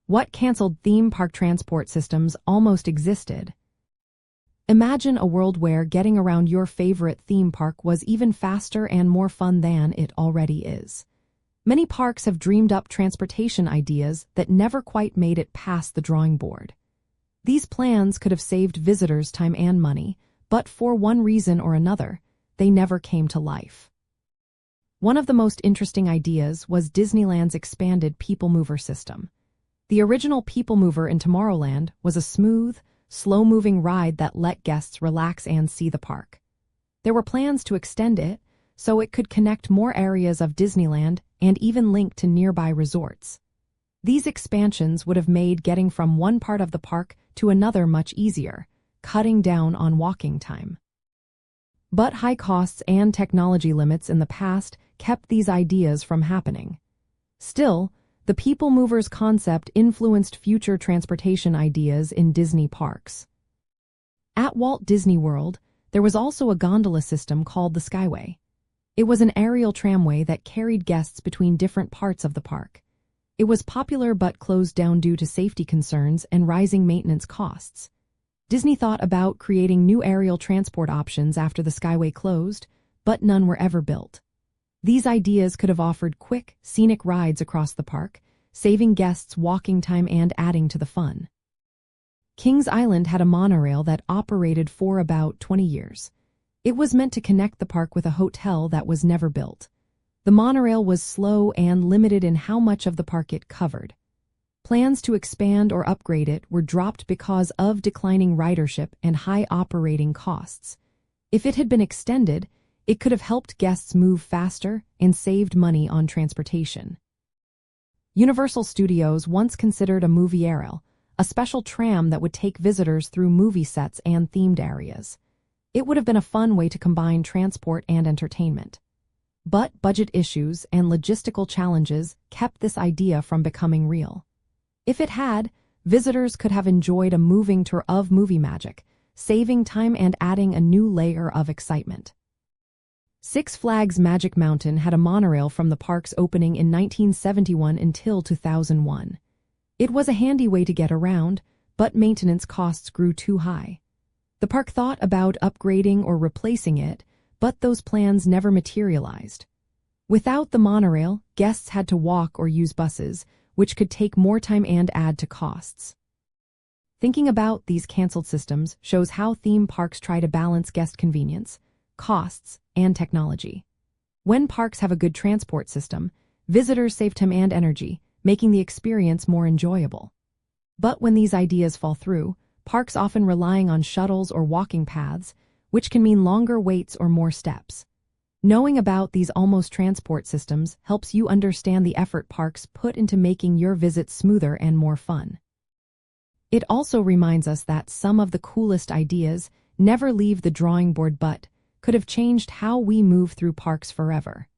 What canceled theme park transport systems almost existed? Imagine a world where getting around your favorite theme park was even faster and more fun than it already is. Many parks have dreamed up transportation ideas that never quite made it past the drawing board. These plans could have saved visitors time and money, but for one reason or another, they never came to life. One of the most interesting ideas was Disneyland's expanded People Mover system. The original People Mover in Tomorrowland was a smooth, slow-moving ride that let guests relax and see the park. There were plans to extend it so it could connect more areas of Disneyland and even link to nearby resorts. These expansions would have made getting from one part of the park to another much easier, cutting down on walking time. But high costs and technology limits in the past kept these ideas from happening. Still, the People Mover's concept influenced future transportation ideas in Disney parks. At Walt Disney World, there was also a gondola system called the Skyway. It was an aerial tramway that carried guests between different parts of the park. It was popular but closed down due to safety concerns and rising maintenance costs. Disney thought about creating new aerial transport options after the Skyway closed, but none were ever built. These ideas could have offered quick, scenic rides across the park, saving guests walking time and adding to the fun. Kings Island had a monorail that operated for about 20 years. It was meant to connect the park with a hotel that was never built. The monorail was slow and limited in how much of the park it covered. Plans to expand or upgrade it were dropped because of declining ridership and high operating costs. If it had been extended, it could have helped guests move faster and saved money on transportation. Universal Studios once considered a Movieral, a special tram that would take visitors through movie sets and themed areas. It would have been a fun way to combine transport and entertainment. But budget issues and logistical challenges kept this idea from becoming real. If it had, visitors could have enjoyed a moving tour of movie magic, saving time and adding a new layer of excitement. Six Flags Magic Mountain had a monorail from the park's opening in 1971 until 2001. It was a handy way to get around, but maintenance costs grew too high. The park thought about upgrading or replacing it, but those plans never materialized. Without the monorail, guests had to walk or use buses, which could take more time and add to costs. Thinking about these canceled systems shows how theme parks try to balance guest convenience, costs, and technology. When parks have a good transport system, visitors save time and energy, making the experience more enjoyable. But when these ideas fall through, parks often relying on shuttles or walking paths, which can mean longer waits or more steps. Knowing about these almost transport systems helps you understand the effort parks put into making your visits smoother and more fun. It also reminds us that some of the coolest ideas never leave the drawing board but could have changed how we move through parks forever.